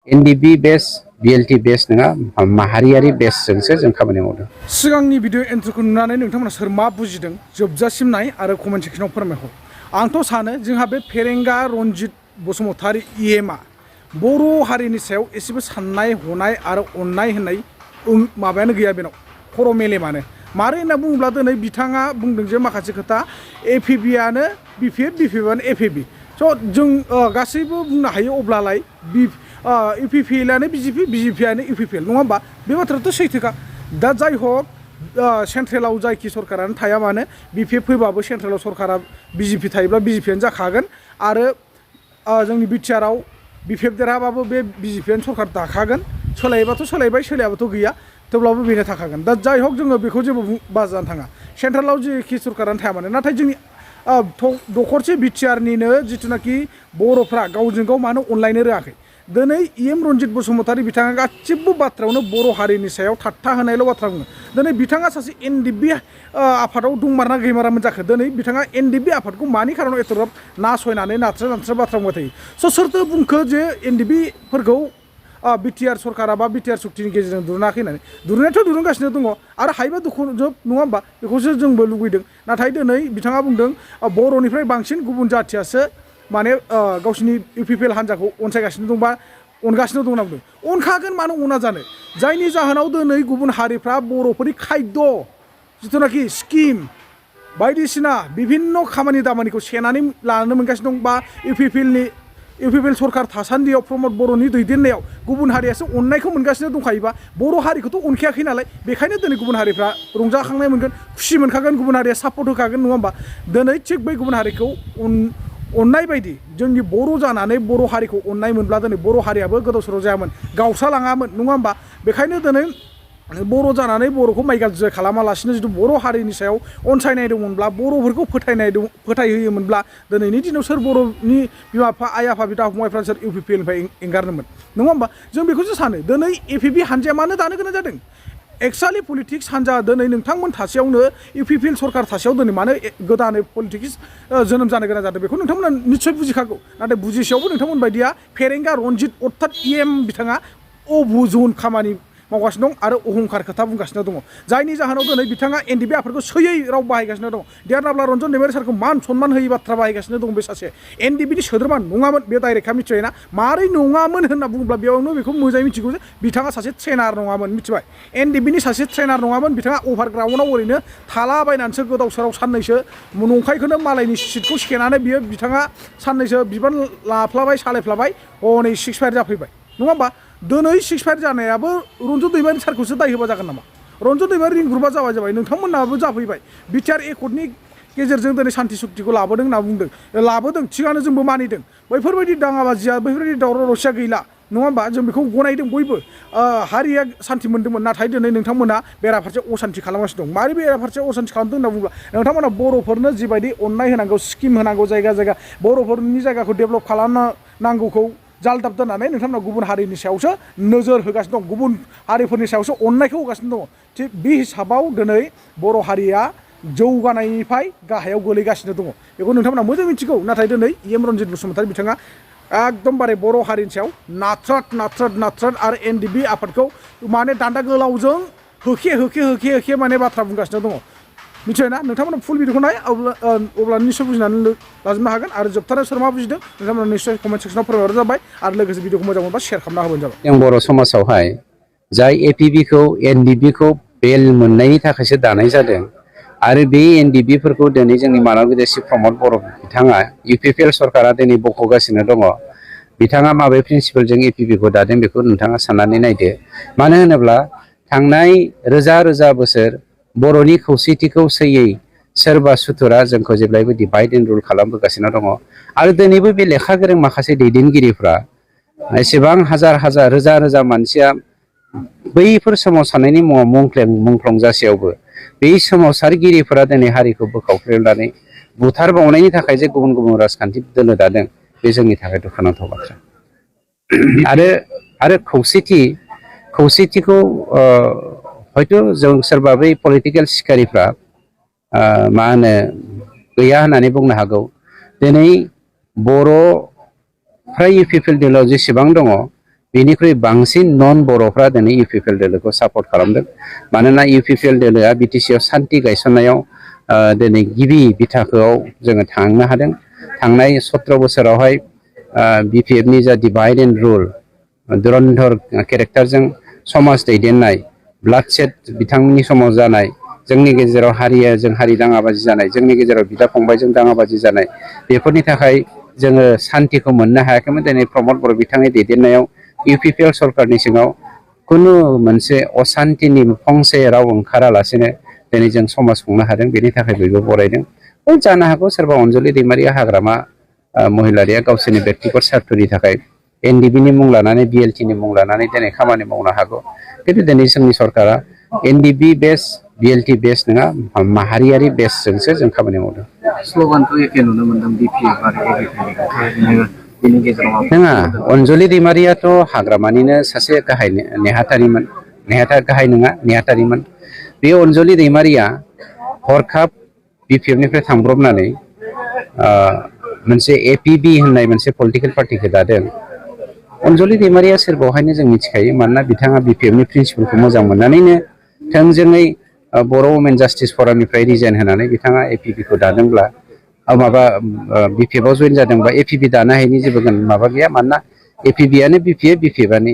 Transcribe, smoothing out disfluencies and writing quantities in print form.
NDB बेस BLT बेस नङा माहारियारि बेसजोंसो जों खामानि मावदों। सिगांनि भिडिअ एन्ट्रिखौ नुनानै नोंथांमोना सोर मा बुजिदों जोबजासिम नाय आरो कमेन्ट सेक्सनाव फोरमायहर। आंथ' सानो जोंहा बे फेरेंगा रनजित बसुमतारी EMआ बर' हारिनि सायाव एसेबो साननाय हनाय आरो अननाय होननाय माबायानो गैया बेनाव खर' मेलेमानो। मारै होनना बुङोब्ला दिनै बिथाङा बुंदों जे माखासे खोथा APBआनो BPFआनो APB। स' जों गासैबो बुंनो हायो अब्लालाय UPPLआनो BJPआनो UPPL नङा होमबा? बे बाथ्रायाथ' सैथोखा। दा जाय हक सेन्ट्रेलाव जायखि सरकारानो थाया मानो BPF फैबाबो सेन्ट्रेलाव सरकारा BJP थायोब्ला BJPआनो जाखागोन आरो जोंनि बिटिआरआव BPF देरहाबाबो बे BJPआनो सरकार दाखागोन। सोलायबाथ' सोलायबाय सोलायाबाथ' गैया थेवब्लाबो बेनो थाखागोन। दा जाय हक जोङो बेखौ जेबो बाजानो थाङा सेन्ट्रेलाव जेखि सरकारानो थाया मानो। नाथाय जोंनि दखरसे बिटिआरनिनो जिथुनाखि बर'फ्रा गावजों गाव मानो अनलायनो रोङाखै। दिनै EM रनजित बसुमतारी बिथाङा गासिबो बाथ्रायावनो बर' हारिनि सायाव थाट्टा होनायल' बाथ्रा बुङो। दिनै बिथाङा सासे NDB आफादाव दंमारना गैमारामोन जाखो? दिनै बिथाङा NDB आफादखौ मानि खारनाव एथ'ग्राब नासयनानै नाथ्रा बाथ्रा बुंबाय थायो? स' सोरथो बुंखो जे NDBफोरखौ बिटिआर सरकारा बा बिटिआर सुक्तिनि गेजेरजों दुरुनाखै होननानै? दुरुनायाथ' दुरुनगासिनो दङ आरो हायोबा दुखुजोब नङा होमबा? बेखौसो जोंबो लुगैदों। नाथाय दिनै बिथाङा बुंदों बर'निफ्राय बांसिन गुबुन जाथियासो माने गावसिनि UPPL हान्जाखौ अनसायगासिनो दं बा अनगासिनो दं होनना बुंदों। अनखागोन मानो अना जानो? जायनि जाहोनाव दिनै गुबुन हारिफ्रा बर'फोरनि खायद' जिथुनाखि स्किम बायदिसिना बिभिन्न खामानि दामानिखौ सेनानै लानो मोनगासिनो दं बा UPPL सरकार थासान्दियाव प्रमद बर'नि दैदेननायाव गुबुन हारियासो अननायखौ मोनगासिनो दंखायोबा बर' हारिखौथ' अनखायाखै नालाय बेखायनो दिनै गुबुन हारिफ्रा रंजाखांनाय मोनगोन खुसि मोनखागोन गुबुन हारिया सापर्ट होखागोन नङा होमबा? दिनै थिग बै गुबुन हारिखौ अननाय बायदि जोंनि बर' जानानै बर' हारिखौ अननाय मोनब्ला दिनै बर' हारियाबो गोदाव सोराव जायामोन गावस्रालाङामोन नङा होमबा? बेखायनो दिनै बर' जानानै बर'खौ माइ गाज्रि खालामालासिनो जुदि बर' हारिनि सायाव अनसायनाय दंमोनब्ला बर'फोरखौ फोथायहोयोमोनब्ला दिनैनि दिनाव सोर बर'नि बिमा बिफा आइ आफा बिदा फंबायफ्रा सोर UPPLनिफ्राय एंगारनोमोन नङा होमबा? जों बेखौसो सानो दिनै APB हान्जाया मानो दानो गोनां जादों? एक्चुवेलि पलिटिक्स हान्जा दिनै नोंथांमोन थासेयावनो UPPL सरकार थासेयाव दिनै मानो गोदानै पलिटिक्स जोनोम जानो गोनां जादों बेखौ नोंथांमोना निस्सय बुजिखागौ। नाथाय बुजिसेयावबो नोंथांमोन बायदिया फेरेंगा रनजित अर्थात EM बिथाङा अबुजन खामानि मावगासिनो दं आरो अहंखार खोथा बुंगासिनो दङ। जायनि जाहोनाव दिनै बिथाङा NDB आफादखौ सैयै राव बाहायगासिनो दङ। देरनाब्ला रन्जन दैमारि सारखौ मान सनमान होयै बाथ्रा बाहायगासिनो दं। बे सासे NDBनि सोद्रोमा नङामोन बे डाइरेक्टखा मिथिबायना? मारै नङामोन होनना बुङोब्ला बेयावनो बेखौ मोजाङै मिथिगौ जे बिथाङा सासे ट्रेनार नङामोन मिथिबाय? NDBनि सासे ट्रेनार नङामोन बिथाङा अभारग्राउन्डआव ओरैनो थालाबायनानैसो गोदाव सोराव साननैसो नंखायखौनो मालायनि सिटखौ सेनानै बिथाङा साननैसो बिबान लाफ्लाबाय सालायफ्लाबाय हनै सिक्स फायार जाफैबाय नङा होमबा? दिनै सिक्स फायार जानायाबो रन्जन दैमारि सारखौसो दाय होबा जागोन नामा? रन्जन दैमारि रिं ग्रुपआ जाबाय नोंथांमोनाबो जाफैबाय। बिटिआर एकर्डनि गेजेरजों दिनै सान्थि सुक्तिखौ लाबोदों होनना बुंदों लाबोदों थिगानो जोंबो मानिदों। बैफोरबायदि दाङाबाजिया बैफोरबायदि दावराव दावसिया गैला नङा होमबा? जों बेखौ गनायदों बयबो हारिया सान्थि मोन्दोंमोन। नाथाय दिनै नोंथांमोना बेराफारसे असान्थि खालामगासिनो दं। मारै बेराफारसे असान्थि खालामदों होनना बुङोब्ला नोंथांमोना बर'फोरनो जिबायदि अननाय होनांगौ स्किम होनांगौ जायगा बर'फोरनि जायगाखौ डेभेलप खालामनांगौखौ जालदाब दोननानै नोंथांमोना गुबुन हारिनि सायावसो नोजोर होगासिनो दं गुबुन हारिफोरनि सायावसो अननायखौ होगासिनो दङ। थिग बे हिसाबाव दिनै बर' हारिया जौगानायनिफ्राय गाहायाव गोलैगासिनो दङ बेखौ नोंथांमोना मोजां मिथिगौ। नाथाय दिनै EM रनजित बसुमतारी बिथाङा एकदमबारे बर' हारिनि सायाव नाथ्रोद आरो NDB आफादखौ माने दान्दा गोलावजों होखे माने बाथ्रा बुंगासिनो दङ मिथिबायना? नोंथांमोना फुल भिडिअखौ नाय अब्ला निस्सय बुजिनानै लाजोबनो हागोन आरो जोबथारनायाव सोर मा बुजिदों नोंथांमोना निस्सय कमेन्ट सेक्सनाव फोरमायहरबानो जाबाय आरो लोगोसे भिडिअखौ मोजां मोनबा शेयार खालामना होबानो जाबाय। जों बर' समाजावहाय जाय APBखौ NDBखौ बेल मोननायनि थाखायसो दानाय जादों आरो बे NDBफोरखौ दिनै जोंनि मानब बिदेसि प्रमद बर' बिथाङा UPPL सरकारा दिनै बख'गासिनो दङ। बिथाङा माबे प्रिन्सिपालजों APBखौ दादों बेखौ नोंथाङा साननानै नायदो। मानो होनोब्ला थांनाय रोजा बोसोर बर'नि खौसेथिखौ सैयै सोरबा सुथुरा जोंखौ जेब्लायबो डिभाइड एन्ड रुल खालामबोगासिनो दङ आरो दिनैबो बे लेखा गोरों माखासे दैदेनगिरिफ्रा एसेबां हाजार रोजा मानसिया बैफोर सोमावसारनायनि मुङाव मुंख्लं जासेयावबो बे सोमावसारगिरिफोरा दिनै हारिखौ बोखावफ्लेनानै बुथारबावनायनि थाखाय जे गुबुन राजखान्थि दोलो दादों बे जोंनि थाखाय दुखुनांथाव बाथ्रा। आरो खौसेथिखौ हयथ' जों सोरबा बै पलिटिकेल सिखारिफ्रा मा होनो गैया होननानै बुंनो हागौ। दिनै बर'फ्रा UPPL दोलोआव जेसेबां दङ बेनिख्रुइ बांसिन नन बर'फ्रा दिनै UPPL दोलोखौ सापर्ट खालामदों। मानोना UPPL दोलोआ बिटिसिआव सान्थि गायसननायाव दिनै गिबि बिथाखोआव जोङो थांनो हादों। थांनाय 17 बोसोरावहाय BPFनि जा डिभाइड एन्ड रुल धुरन्धर केरेक्टारजों समाज दैदेननाय, ब्लाडसेड बिथांमोननि समाव जानाय, जोंनि गेजेराव हारिजों हारि दाङाबाजि जानाय, जोंनि गेजेराव बिदा फंबायजों दाङाबाजि जानाय, बेफोरनि थाखाय जोङो सान्थिखौ मोननो हायाखैमोन। दिनै प्रमद बर' बिथांनि दैदेननायाव UPPL सरकारनि सिङाव खुनु मोनसे असान्थिनि फंसे राव ओंखारालासेनो दिनै जों समाज खुंनो हादों। बेनि थाखाय बयबो बरायदों। जानो हागौ सोरबा अनजलि दैमारिया हाग्रामा महिलारिया गावसोरनि बेक्तिगत स्वार्थनि थाखाय NDBनि मुं लानानै BLTनि मुं लानानै दिनै खामानि मावनो हागौ। खिन्थु दिनै जोंनि सरकारा NDB बेस BLT बेस नङा, माहारियारि बेसजोंसो जों खामानि मावदों। स्ल'गानखौ एखे नुनो मोनदों BPF आरो ABP बेनि गेजेराव नङा, अनजलि दैमारियाथ' हाग्रामानिनो सासे गाहाय नेहाथारिमोन। गाहाय नङा, नेहाथारिमोन। बे अनजलि दैमारिया हरखाब BPFनिफ्राय थांब्रबनानै मोनसे APB होननाय मोनसे पलिटिकेल पार्टिखौ दादों। अनजलि दैमारिया सोर बेवहायनो जों मिथिखायो। मानोना बिथाङा BPFनि प्रिन्सिपालखौ मोजां मोननानैनो थोंजोङै बर' वुमेन जास्टिस फरामनिफ्राय रिजाइन होनानै बिथाङा APBखौ दादोंब्ला BPFआव जइन जादोंबा APB दानो हायैनि जेबो माबा गैया। मानोना APBआनो BPF, BPFआनो